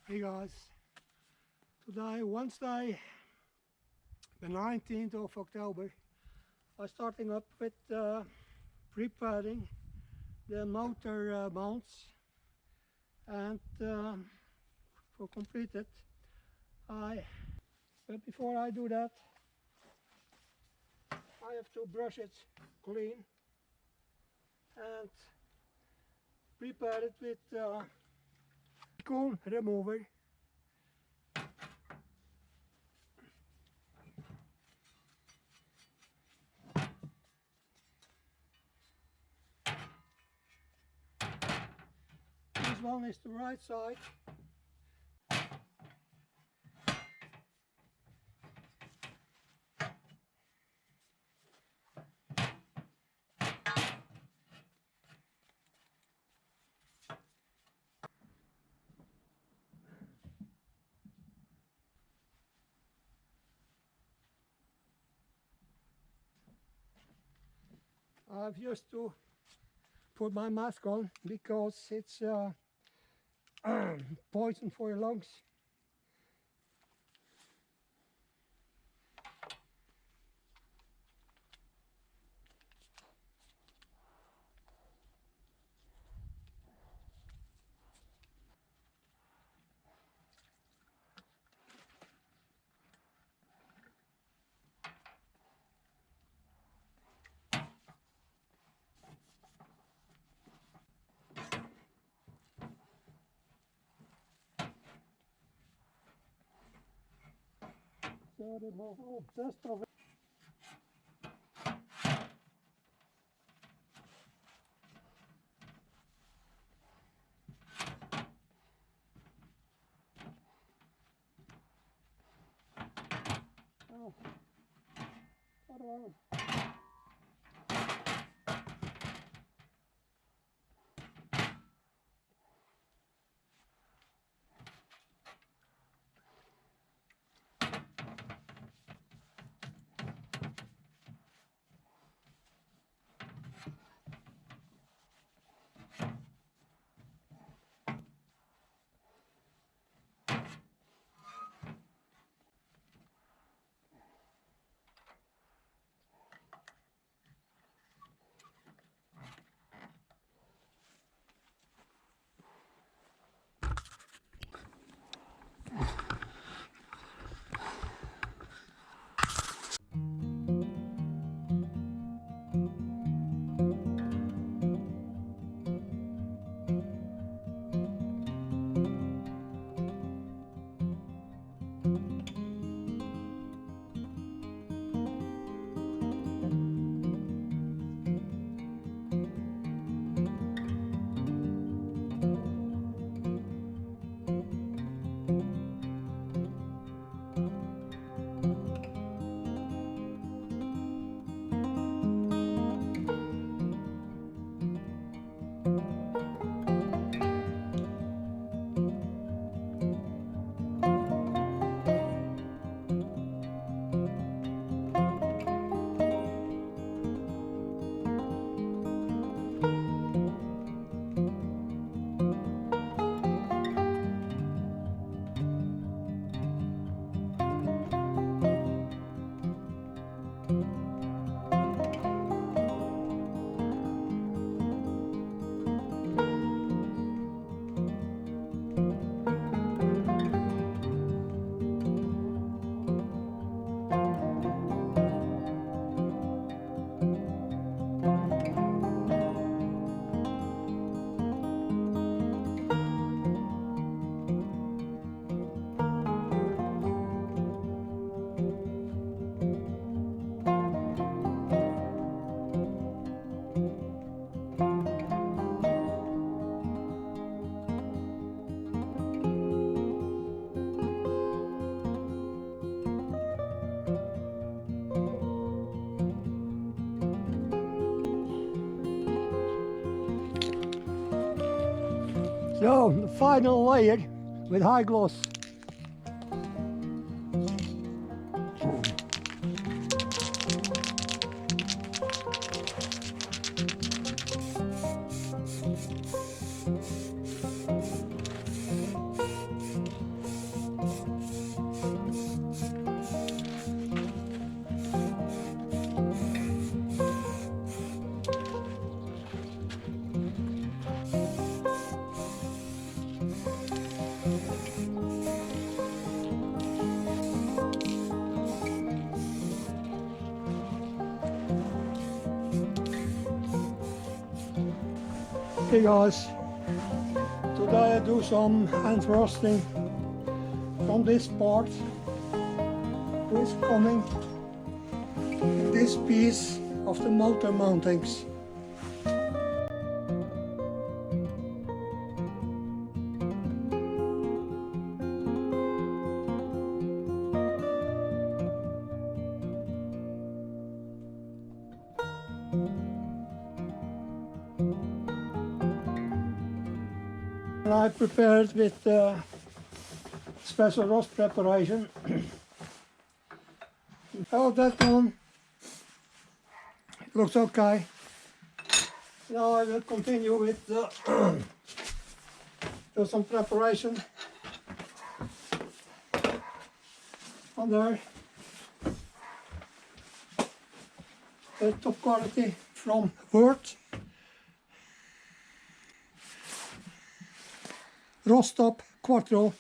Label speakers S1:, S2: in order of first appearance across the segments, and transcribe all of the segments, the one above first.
S1: Hey guys, today Wednesday the 19th of October I'm starting up with preparing the motor mounts, and for completed but before I do that I have to brush it clean and prepare it with cone remover. This one is the right side. I've used to put my mask on because it's poison for your lungs. So remove all dust of it. Oh, what do So, the final layer with high gloss. Hey guys, today I do some hand frosting from this part who is coming this piece of the motor mountings. And I prepared with special rust preparation. Oh, that one, it looks okay. Now I will continue with do some preparation on there. The top quality from Word. Rostop Quattro.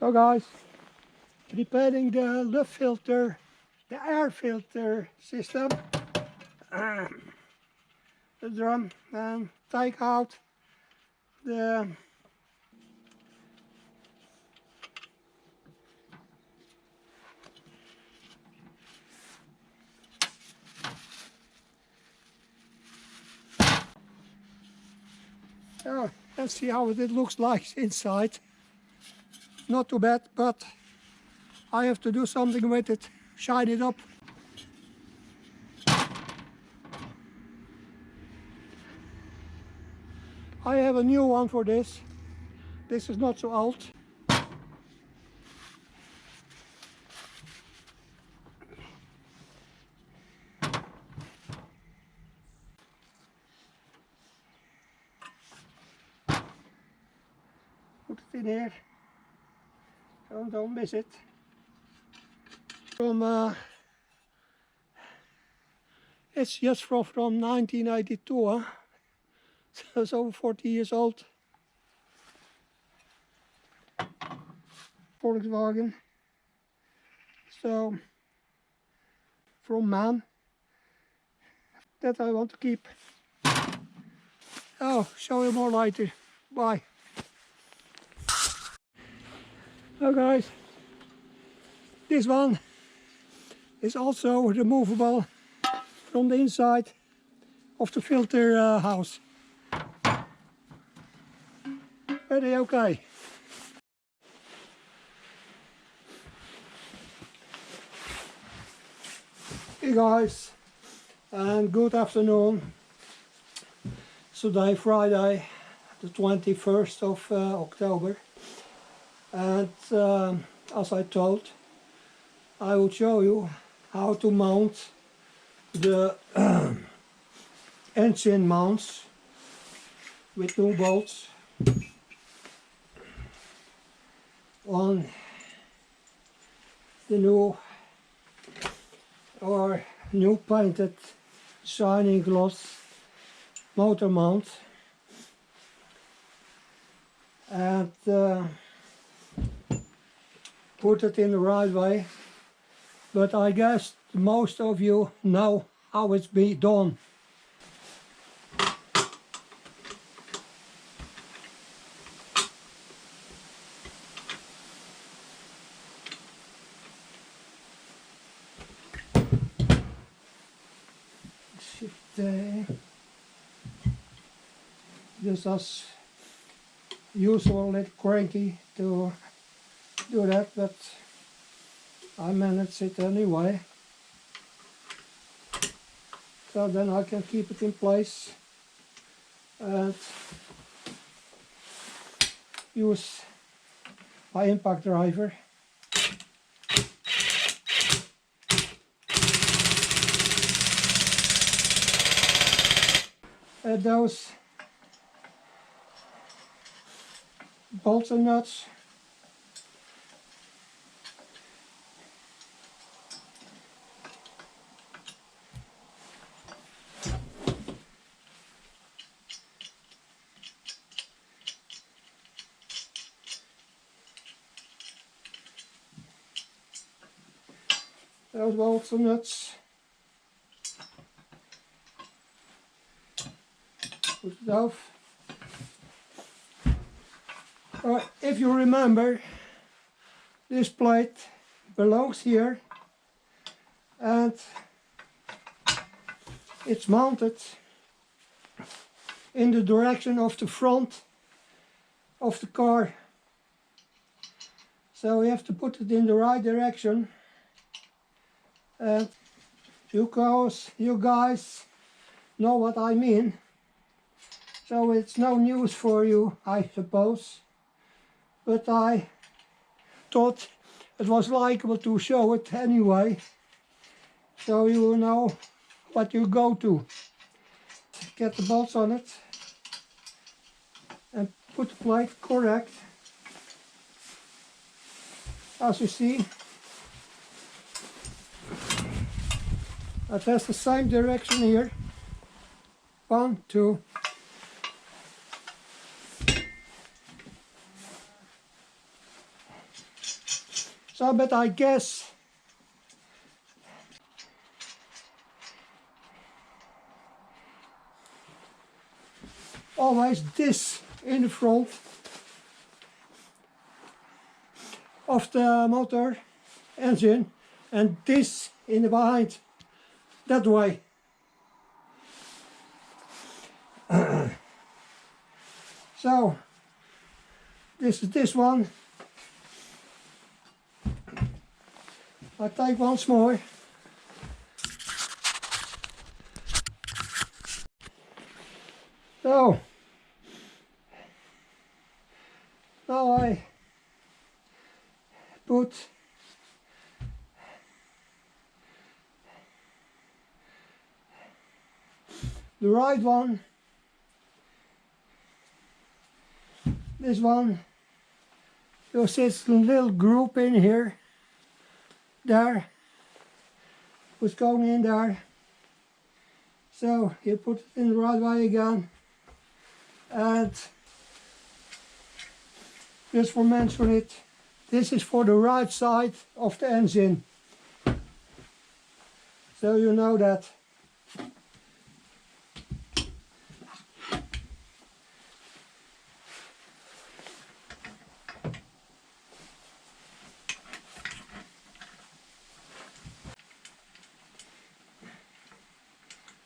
S1: So guys, preparing the luft filter, the air filter system, the drum, and take out the oh, let's see how it looks like inside. Not too bad, but I have to do something with it, shine it up. I have a new one for this. This is not so old. Put it in here. Don't miss it. It's just from 1982, huh? So it's over 40 years old. Volkswagen. So from man, that I want to keep. Oh, show you more later. Bye. So guys, this one is also removable from the inside of the filter house. Very okay. Hey guys, and good afternoon. Today Friday, the 21st of October, and as I told, I will show you how to mount the engine mounts with new bolts on the new or new painted shining gloss motor mount, and put it in the right way. But I guess most of you know how it's be done. Just as usual, a little cranky to do that, but I manage it anyway. So then I can keep it in place and use my impact driver. And those bolts and nuts put it off. If you remember, this plate belongs here and it's mounted in the direction of the front of the car. So we have to put it in the right direction, and you guys know what I mean. So it's no news for you, I suppose. But I thought it was likely to show it anyway, so you will know what you go to. Get the bolts on it and put the plate correct. As you see, it has the same direction here. 1, 2. So, but I guess always this in the front of the motor engine and this in the behind, that way. So this is this one. I take once more. So now I put the right one, this one. There's this little group in here, there, was going in there. So you put it in the right way again, and just for mention it, this is for the right side of the engine, so you know that.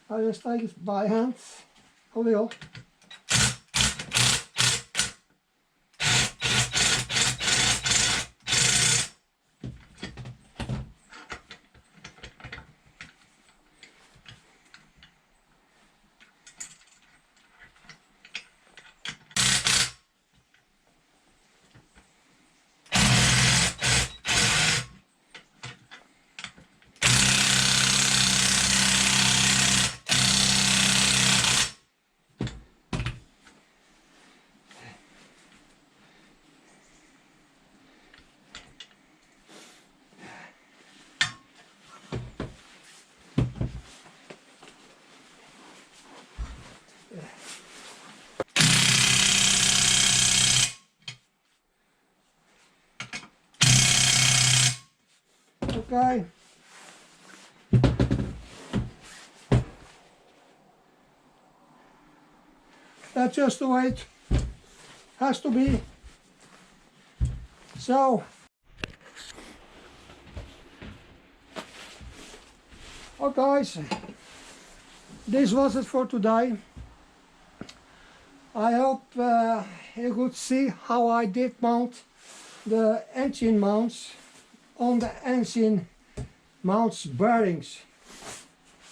S1: I just take it by hand, a little. Okay. That's just the way it has to be. So, oh guys, this was it for today. I hope you could see how I did mount the engine mounts on the engine mounts bearings.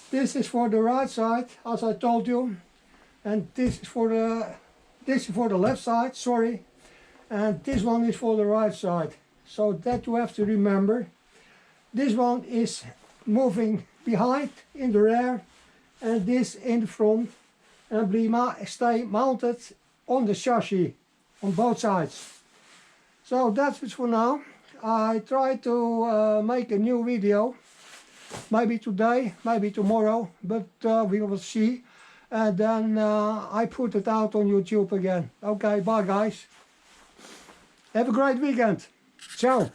S1: This is for the right side, as I told you, and this is for the left side, sorry, and this one is for the right side. So that you have to remember. This one is moving behind in the rear, and this in the front, and stay mounted on the chassis on both sides. So that's it for now. I try to make a new video, maybe today, maybe tomorrow, but we will see. And then I put it out on YouTube again. Okay, bye guys. Have a great weekend. Ciao.